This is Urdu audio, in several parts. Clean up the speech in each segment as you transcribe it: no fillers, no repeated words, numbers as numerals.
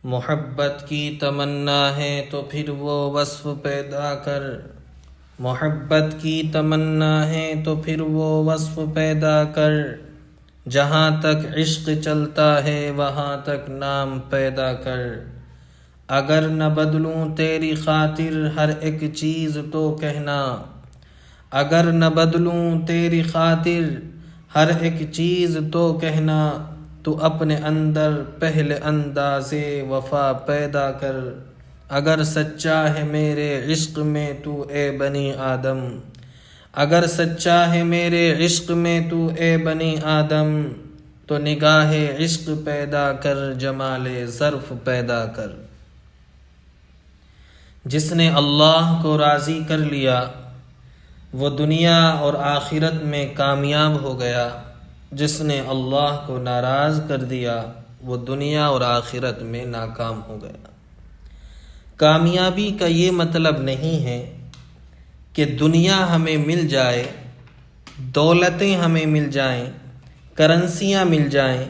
محبت کی تمنا ہے تو پھر وہ وصف پیدا کر، محبت کی تمنا ہے تو پھر وہ وصف پیدا کر، جہاں تک عشق چلتا ہے وہاں تک نام پیدا کر۔ اگر نہ بدلوں تیری خاطر ہر ایک چیز تو کہنا، اگر نہ بدلوں تیری خاطر ہر ایک چیز تو کہنا، تو اپنے اندر پہلے انداز وفا پیدا کر۔ اگر سچا ہے میرے عشق میں تو اے بنی آدم، اگر سچا ہے میرے عشق میں تو اے بنی آدم، تو نگاہ عشق پیدا کر، جمال ظرف پیدا کر۔ جس نے اللہ کو راضی کر لیا وہ دنیا اور آخرت میں کامیاب ہو گیا، جس نے اللہ کو ناراض کر دیا وہ دنیا اور آخرت میں ناکام ہو گیا۔ کامیابی کا یہ مطلب نہیں ہے کہ دنیا ہمیں مل جائے، دولتیں ہمیں مل جائیں، کرنسیاں مل جائیں،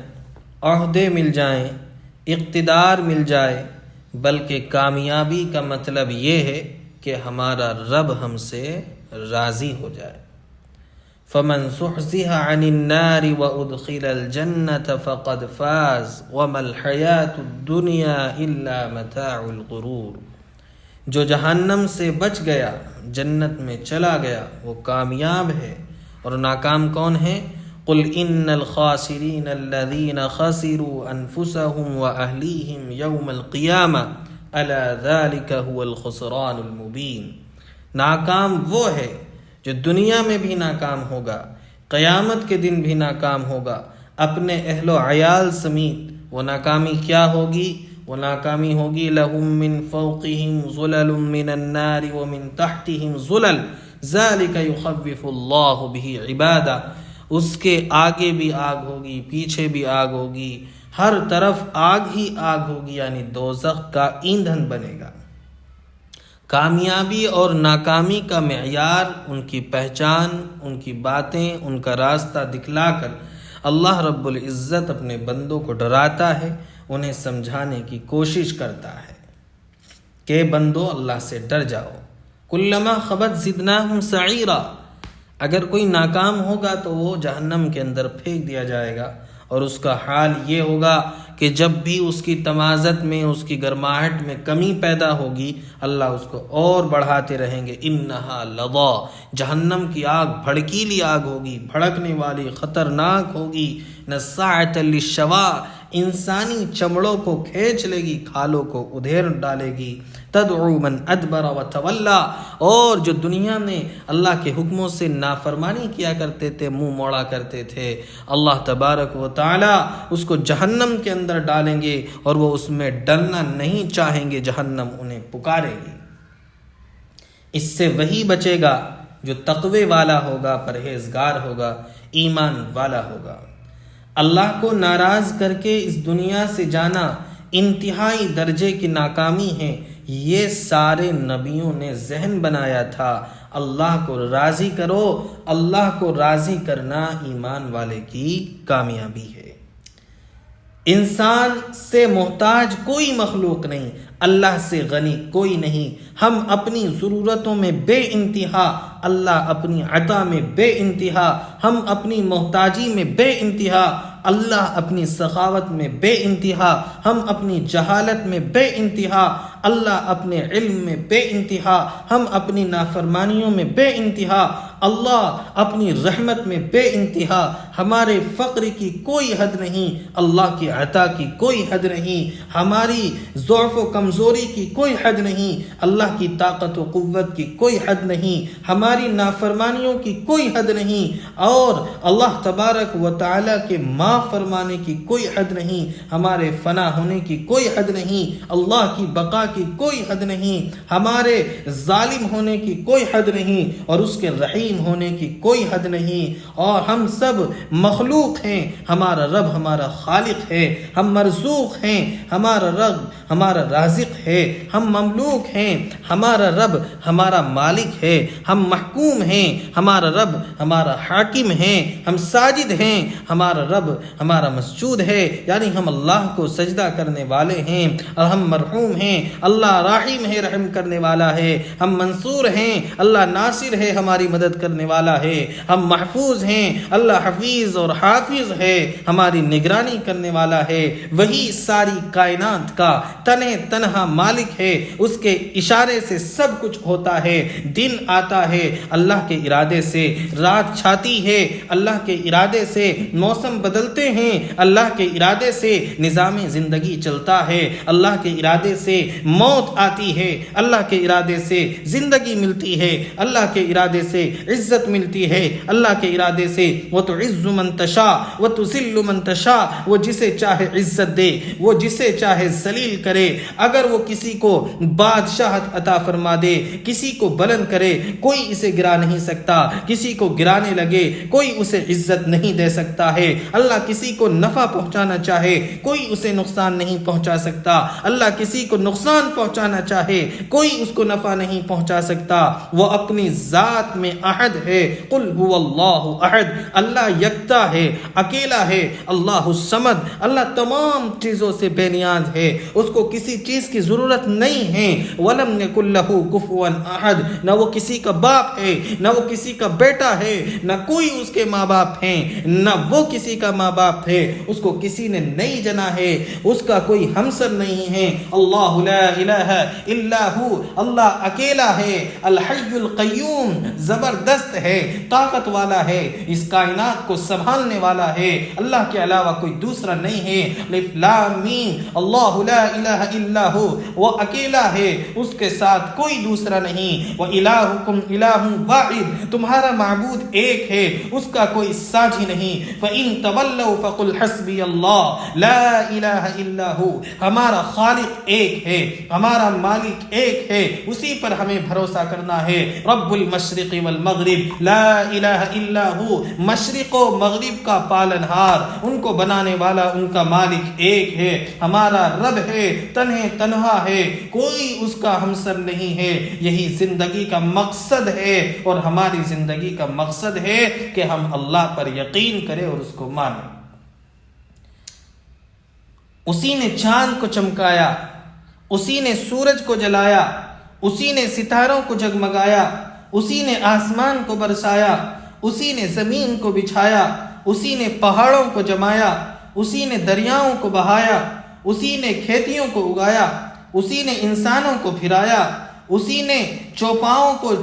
عہدے مل جائیں، اقتدار مل جائے، بلکہ کامیابی کا مطلب یہ ہے کہ ہمارا رب ہم سے راضی ہو جائے۔ فمن زحزح عن النار وادخل الجنة فقد فاز وما الحياة الدنيا الا متاع الغرور۔ جو جہنم سے بچ گیا، جنت میں چلا گیا، وہ کامیاب ہے۔ اور ناکام کون ہے؟ قل ان الخاسرین الذین خسروا انفسهم واهلیہم یوم القیامہ الا ذلک هو الخسران المبین۔ ناکام وہ ہے جو دنیا میں بھی ناکام ہوگا، قیامت کے دن بھی ناکام ہوگا، اپنے اہل و عیال سمیت۔ وہ ناکامی کیا ہوگی؟ وہ ناکامی ہوگی لہم من فوقہم ظلل من النار ومن تحتہم ظلل ذالک یخوف اللہ بہ عبادہ۔ اس کے آگے بھی آگ ہوگی، پیچھے بھی آگ ہوگی، ہر طرف آگ ہی آگ ہوگی، یعنی دوزخ کا ایندھن بنے گا۔ کامیابی اور ناکامی کا معیار ان کی پہچان، ان کی باتیں، ان کا راستہ دکھلا کر اللہ رب العزت اپنے بندوں کو ڈراتا ہے، انہیں سمجھانے کی کوشش کرتا ہے کہ بندو اللہ سے ڈر جاؤ۔ کلما خبت زدناہم سعیرا، اگر کوئی ناکام ہوگا تو وہ جہنم کے اندر پھینک دیا جائے گا، اور اس کا حال یہ ہوگا کہ جب بھی اس کی تمازت میں، اس کی گرماہٹ میں کمی پیدا ہوگی، اللہ اس کو اور بڑھاتے رہیں گے۔ انہا لظا، جہنم کی آگ بھڑکیلی آگ ہوگی، بھڑکنے والی، خطرناک ہوگی۔ نزاعۃ للشوا، انسانی چمڑوں کو کھینچ لے گی، کھالوں کو ادھیڑ ڈالے گی۔ تدعو من ادبر وتولی، اور جو دنیا میں اللہ کے حکموں سے نافرمانی کیا کرتے تھے، منہ موڑا کرتے تھے، اللہ تبارک و تعالی اس کو جہنم کے اندر ڈالیں گے، اور وہ اس میں ڈلنا نہیں چاہیں گے، جہنم انہیں پکارے گی۔ اس سے وہی بچے گا جو تقوی والا ہوگا، پرہیزگار ہوگا، ایمان والا ہوگا۔ اللہ کو ناراض کر کے اس دنیا سے جانا انتہائی درجے کی ناکامی ہے۔ یہ سارے نبیوں نے ذہن بنایا تھا، اللہ کو راضی کرو۔ اللہ کو راضی کرنا ایمان والے کی کامیابی ہے۔ انسان سے محتاج کوئی مخلوق نہیں، اللہ سے غنی کوئی نہیں۔ ہم اپنی ضرورتوں میں بے انتہا، اللہ اپنی عطا میں بے انتہا۔ ہم اپنی محتاجی میں بے انتہا، اللہ اپنی سخاوت میں بے انتہا۔ ہم اپنی جہالت میں بے انتہا، اللہ اپنے علم میں بے انتہا۔ ہم اپنی نافرمانیوں میں بے انتہا، اللہ اپنی رحمت میں بے انتہا۔ ہمارے فقر کی کوئی حد نہیں، اللہ کی عطا کی کوئی حد نہیں۔ ہماری ضعف و کمزوری کی کوئی حد نہیں، اللہ کی طاقت و قوت کی کوئی حد نہیں۔ ہماری نافرمانیوں کی کوئی حد نہیں، اور اللہ تبارک و تعالیٰ کے معاف فرمانے کی کوئی حد نہیں۔ ہمارے فنا ہونے کی کوئی حد نہیں، اللہ کی بقا کی کوئی حد نہیں، ہمارے ظالم ہونے کی کوئی حد نہیں، اور اس کے رحیم ہونے کی کوئی حد نہیں، اور ہم سب مخلوق ہیں، ہمارا رب ہمارا خالق ہے، ہم مرزوق ہیں، ہمارا رب ہمارا رازق ہے، ہم مملوک ہیں، ہمارا رب ہمارا مالک ہے، ہم محکوم ہیں، ہمارا رب ہمارا حاکم ہے، ہم ساجد ہیں، ہمارا رب ہمارا مسجود ہے، یعنی ہم اللہ کو سجدہ کرنے والے ہیں، اور ہم مرحوم ہیں، اللہ رحیم ہے، رحم کرنے والا ہے، ہم منصور ہیں، اللہ ناصر ہے، ہماری مدد کرنے والا ہے، ہم محفوظ ہیں، اللہ حفیظ اور حافظ ہے، ہماری نگرانی کرنے والا ہے، وہی ساری کائنات کا تنہا مالک ہے، اس کے اشارے سے سب کچھ ہوتا ہے، دن آتا ہے اللہ کے ارادے سے، رات چھاتی ہے اللہ کے ارادے سے، موسم بدلتے ہیں اللہ کے ارادے سے، نظام زندگی چلتا ہے اللہ کے ارادے سے، موت آتی ہے اللہ کے ارادے سے، زندگی ملتی ہے اللہ کے ارادے سے، عزت ملتی ہے اللہ کے ارادے سے، وَتُعِزُّ مَن تَشَاءُ وَتُذِلُّ مَن تَشَاءُ، وہ جسے چاہے عزت دے، وہ جسے چاہے ذلیل کرے، اگر وہ کسی کو بادشاہت عطا فرما دے، کسی کو بلند کرے، کوئی اسے گرا نہیں سکتا، کسی کو گرانے لگے کوئی اسے عزت نہیں دے سکتا ہے، اللہ کسی کو نفع پہنچانا چاہے کوئی اسے نقصان نہیں پہنچا سکتا، اللہ کسی کو نقصان پہنچانا چاہے کوئی اس کو نفع نہیں پہنچا سکتا، وہ اپنی ذات میں احد ہے، قل هو اللہ احد، اللہ یکتا ہے، اکیلا ہے، اللہ الصمد، اللہ تمام چیزوں سے بے نیاز ہے، اس کو کسی چیز کی ضرورت نہیں ہے، وَلَمْ يَكُنْ لَهُ كُفُوًا أَحَدٌ، نہ وہ کسی کا باپ ہے، نہ وہ کسی کا بیٹا ہے، نہ کوئی اس کے ماں باپ ہیں، نہ وہ کسی کا ماں باپ ہے، اس کو کسی نے نہیں جنا ہے، اس کا کوئی ہمسر نہیں ہے، اللہ لا الہ الا ہو، اللہ اکیلا ہے، الحی القیوم، زبردست ہے، طاقت والا ہے، اس کائنات کو سنبھالنے والا ہے، اللہ کے علاوہ کوئی دوسرا نہیں ہے، الف لام میم، اللہ لا الہ الا ہو، وہ اکیلا ہے، اس کے ساتھ کوئی دوسرا نہیں، وَإِلَٰهُكُمْ إِلَٰهٌ وَاحِدٌ، تمہارا معبود ایک ہے، اس کا کوئی ساجی نہیں، فَإِن تَوَلَّوْا فَقُلْ حَسْبِيَ اللَّهُ لَا إِلَٰهَ إِلَّا هُوَ، ہمارا خالق ایک ہے، ہمارا مالک ایک ہے، اسی پر ہمیں بھروسہ کرنا ہے، رب المشرق والمغرب لا الہ الا ہو، مشرق و مغرب کا پالنہار، ان کو بنانے والا ان کا مالک ایک ہے، ہمارا رب ہے، تنہا ہے، کوئی اس کا ہمسر نہیں ہے، یہی زندگی کا مقصد ہے، اور ہماری زندگی کا مقصد ہے کہ ہم اللہ پر یقین کریں اور اس کو مانیں۔ اسی نے چاند کو چمکایا، اسی نے سورج کو جلایا، اسی نے ستاروں کو جگمگایا، اسی نے آسمان کو برسایا، اسی نے زمین کو بچھایا، اسی نے پہاڑوں کو جمایا، اسی نے دریاؤں کو بہایا، اسی نے کھیتیوں کو اگایا، اسی نے انسانوں کو پھرایا، اسی نے چوپاؤں کو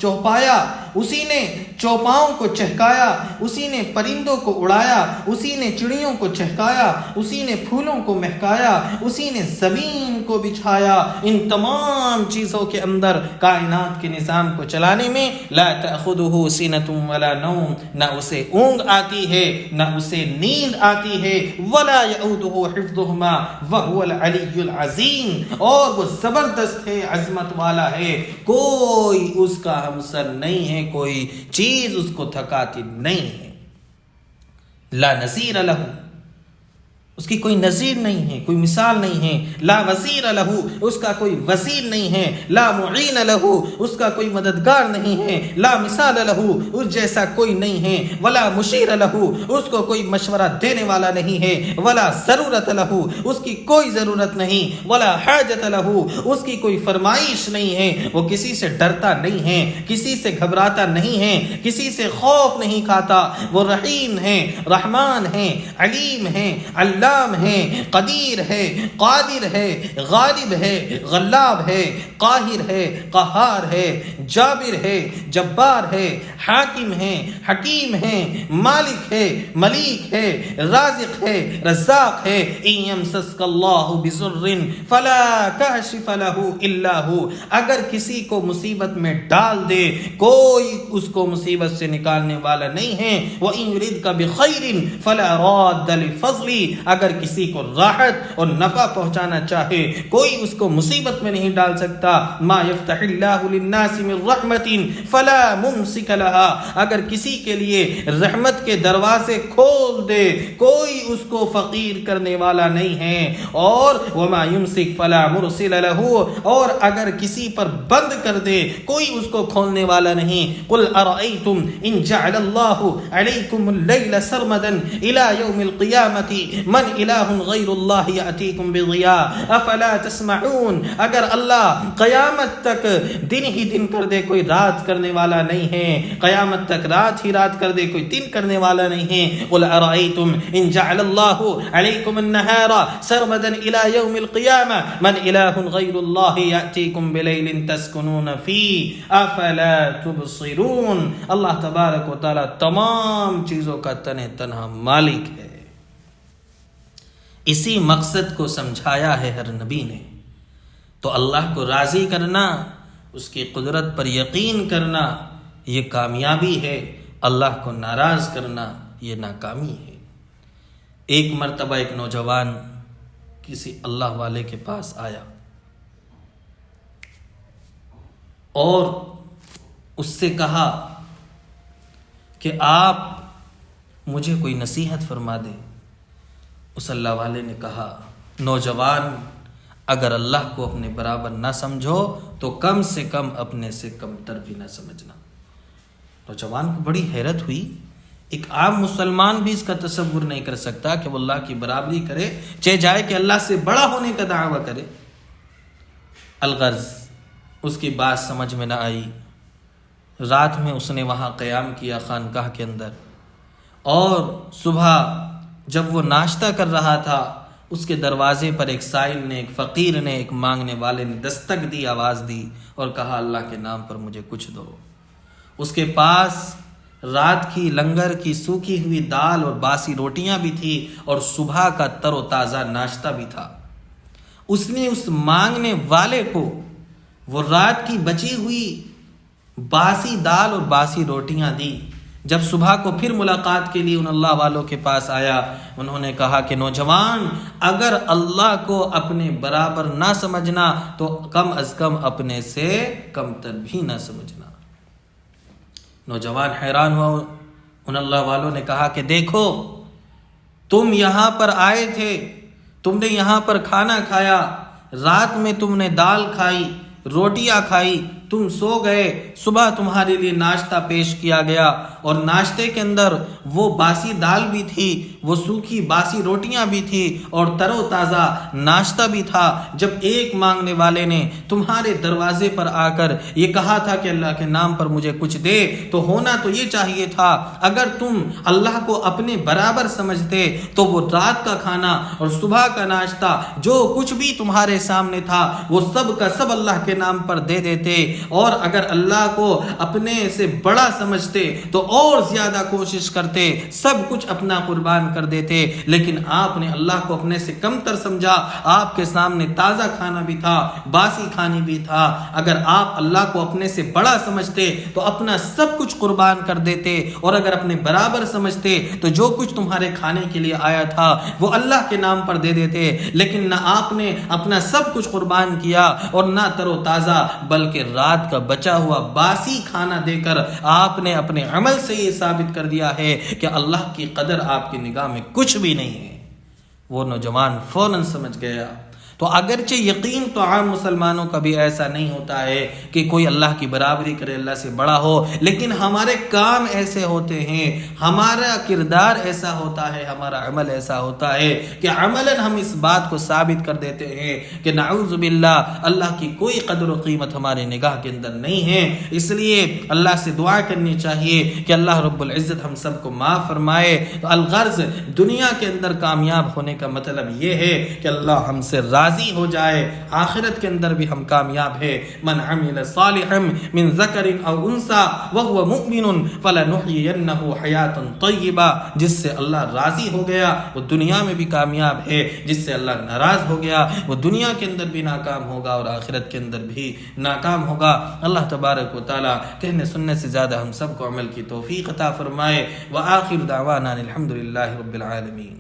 چوپایا، اسی نے چوپاؤں کو چہکایا، اسی نے پرندوں کو اڑایا، اسی نے چڑیوں کو چہکایا، اسی نے پھولوں کو مہکایا، اسی نے زمین کو بچھایا۔ ان تمام چیزوں کے اندر کائنات کے نظام کو چلانے میں لا تأخذہ سنۃ ولا نوم، نہ اسے اونگ آتی ہے نہ اسے نیند آتی ہے، ولا یعودہ حفظہما وہو العلی العظیم، اور وہ زبردست ہے، عظمت والا ہے، کوئی اس کا ہمسر نہیں ہے، کوئی چیز اس کو تھکاتی نہیں ہے۔ لا نظیر لہ، اس کی کوئی نظیر نہیں ہے، کوئی مثال نہیں ہے۔ لا وزیر لہ، اس کا کوئی وزیر نہیں ہے۔ لا معین لہ، اس کا کوئی مددگار نہیں ہے۔ لا مثال لہ، اس جیسا کوئی نہیں ہے۔ ولا مشیر لہ، اس کو کوئی مشورہ دینے والا نہیں ہے۔ ولا ضرورت لہ، اس کی کوئی ضرورت نہیں۔ ولا حاجت لہ، اس کی کوئی فرمائش نہیں ہے۔ وہ کسی سے ڈرتا نہیں ہے، کسی سے گھبراتا نہیں ہے، کسی سے خوف نہیں کھاتا۔ وہ رحیم ہے، رحمان ہے، علیم ہے، علام ہے، قدیر ہے، قادر ہے، غالب ہے، غلاب ہے، قاہر ہے، قہار ہے، جابر ہے، جبار ہے، حاکم ہے، حکیم ہے، مالک ہے، ملیک ہے، رازق ہے، رزاق ہے۔ ان یمسسک اللہ بضر فلا کاشف لہ الا ہو، اگر کسی کو مصیبت میں ڈال دے کوئی اس کو مصیبت سے نکالنے والا نہیں ہے۔ وان یردک بخیر فلا راد لفضلہ، اگر کسی کو راحت اور نفع پہنچانا چاہے کوئی اس کو مصیبت میں نہیں ڈال سکتا. ما یفتح اللہ للناس من رحمت فلا ممسک لها، اگر کسی کے لیے رحمت کے دروازے کھول دے کوئی اس کو فقیر کرنے والا نہیں ہے. اور وما یمسک فلا مرسل له، اور اگر کسی پر بند کر دے کوئی اس کو کھولنے والا نہیں. قل ارأیتم ان جعل اللہ علیکم اللیل سرمدا الى یوم القیامت من الہ غیر اللہ یأتیکم بضیاء افلا تسمعون، اگر اللہ قیامت تک دن ہی دن کر دے کوئی رات کرنے والا نہیں ہے، قیامت تک رات ہی رات کر دے کوئی دن کرنے والا نہیں ہے. قل ارأیتم ان جعل اللہ علیکم النہار سرمدا الى یوم القیامہ من الہ غیر اللہ یأتیکم بلیل تسکنون فی افلا تبصرون. اللہ تبارک و تعالی تمام چیزوں کا تنہا مالک ہے. اسی مقصد کو سمجھایا ہے ہر نبی نے. تو اللہ کو راضی کرنا، اس کی قدرت پر یقین کرنا یہ کامیابی ہے، اللہ کو ناراض کرنا یہ ناکامی ہے. ایک مرتبہ ایک نوجوان کسی اللہ والے کے پاس آیا اور اس سے کہا کہ آپ مجھے کوئی نصیحت فرما دیں. اس اللہ والے نے کہا نوجوان اگر اللہ کو اپنے برابر نہ سمجھو تو کم سے کم اپنے سے کم تر بھی نہ سمجھنا. نوجوان کو بڑی حیرت ہوئی. ایک عام مسلمان بھی اس کا تصور نہیں کر سکتا کہ وہ اللہ کی برابری کرے، چاہے جائے کہ اللہ سے بڑا ہونے کا دعویٰ کرے. الغرض اس کی بات سمجھ میں نہ آئی. رات میں اس نے وہاں قیام کیا خانقاہ کے اندر، اور صبح جب وہ ناشتہ کر رہا تھا اس کے دروازے پر ایک سائل نے، ایک فقیر نے، ایک مانگنے والے نے دستک دی، آواز دی اور کہا اللہ کے نام پر مجھے کچھ دو. اس کے پاس رات کی لنگر کی سوکھی ہوئی دال اور باسی روٹیاں بھی تھی اور صبح کا تر و تازہ ناشتہ بھی تھا. اس نے اس مانگنے والے کو وہ رات کی بچی ہوئی باسی دال اور باسی روٹیاں دی. جب صبح کو پھر ملاقات کے لیے ان اللہ والوں کے پاس آیا، انہوں نے کہا کہ نوجوان اگر اللہ کو اپنے برابر نہ سمجھنا تو کم از کم اپنے سے کم تر بھی نہ سمجھنا. نوجوان حیران ہوا. ان اللہ والوں نے کہا کہ دیکھو تم یہاں پر آئے تھے، تم نے یہاں پر کھانا کھایا، رات میں تم نے دال کھائی، روٹیاں کھائی، تم سو گئے، صبح تمہارے لیے ناشتہ پیش کیا گیا اور ناشتے کے اندر وہ باسی دال بھی تھی، وہ سوکھی باسی روٹیاں بھی تھی اور تر و تازہ ناشتہ بھی تھا. جب ایک مانگنے والے نے تمہارے دروازے پر آ کر یہ کہا تھا کہ اللہ کے نام پر مجھے کچھ دے تو ہونا تو یہ چاہیے تھا اگر تم اللہ کو اپنے برابر سمجھتے تو وہ رات کا کھانا اور صبح کا ناشتہ جو کچھ بھی تمہارے سامنے تھا وہ سب کا سب اللہ کے نام پر دے دیتے، اور اگر اللہ کو اپنے سے بڑا سمجھتے تو اور زیادہ کوشش کرتے، سب کچھ اپنا قربان کر دیتے. لیکن آپ نے اللہ کو اپنے سے کم تر سمجھا. آپ کے سامنے تازہ کھانا بھی تھا، باسی کھانی بھی تھا. اگر آپ اللہ کو اپنے سے بڑا سمجھتے تو اپنا سب کچھ قربان کر دیتے، اور اگر اپنے برابر سمجھتے تو جو کچھ تمہارے کھانے کے لیے آیا تھا وہ اللہ کے نام پر دے دیتے. لیکن نہ آپ نے اپنا سب کچھ قربان کیا اور نہ تر و تازہ بلکہ رات کا بچا ہوا باسی کھانا دے کر آپ نے اپنے عمل سے یہ ثابت کر دیا ہے کہ اللہ کی قدر آپ کی نگاہ میں کچھ بھی نہیں ہے. وہ نوجوان فوراً سمجھ گیا. تو اگرچہ یقین تو عام مسلمانوں کا بھی ایسا نہیں ہوتا ہے کہ کوئی اللہ کی برابری کرے، اللہ سے بڑا ہو، لیکن ہمارے کام ایسے ہوتے ہیں، ہمارا کردار ایسا ہوتا ہے، ہمارا عمل ایسا ہوتا ہے کہ عملاً ہم اس بات کو ثابت کر دیتے ہیں کہ نعوذ باللہ اللہ کی کوئی قدر و قیمت ہماری نگاہ کے اندر نہیں ہے. اس لیے اللہ سے دعا کرنی چاہیے کہ اللہ رب العزت ہم سب کو معاف فرمائے. تو الغرض دنیا کے اندر کامیاب ہونے کا مطلب یہ ہے کہ اللہ ہم سے راضی ہو جائے، آخرت کے اندر بھی ہم کامیاب ہے. من عمل صالحا من ذکر او انثى وهو مؤمن فلنحيينه حیاتا طیبہ. جس سے اللہ راضی ہو گیا وہ دنیا میں بھی کامیاب ہے، جس سے اللہ ناراض ہو گیا وہ دنیا کے اندر بھی ناکام ہوگا اور آخرت کے اندر بھی ناکام ہوگا. اللہ تبارک و تعالی کہنے سننے سے زیادہ ہم سب کو عمل کی توفیق عطا فرمائے. وآخر دعوانا الحمدللہ رب العالمین.